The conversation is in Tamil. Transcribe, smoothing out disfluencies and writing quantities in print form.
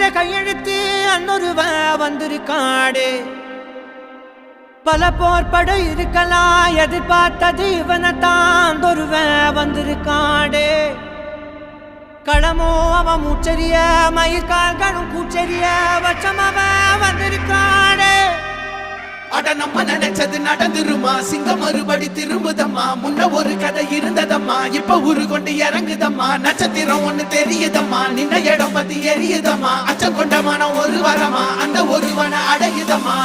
உயிரை கையெழுத்து அன்னொருவ வந்திருக்காடு. பல போர்பட இருக்கலாம் எதிர்பார்த்தது இவனைத்தான் ஒருவ வந்திருக்காடு. களமோ அவன் மூச்சரிய மயிர்கால்களும் கூச்சரிய வச்சம் அவன் வந்திருக்காடு. அட நம்ம நினைச்சது நடந்துருமா, சிங்கம் மறுபடி திரும்புதம்மா. முன்ன ஒரு கதை இருந்ததம்மா, இப்ப ஊரு கொண்டு இறங்குதம்மா. நட்சத்திரம் ஒண்ணு தெரியுதம்மா, நின்ன இடம் பத்தி எரியுதம்மா. அச்சம் கொண்ட மனம் ஒரு வரமா, அந்த ஒருவனை அடையுதம்மா.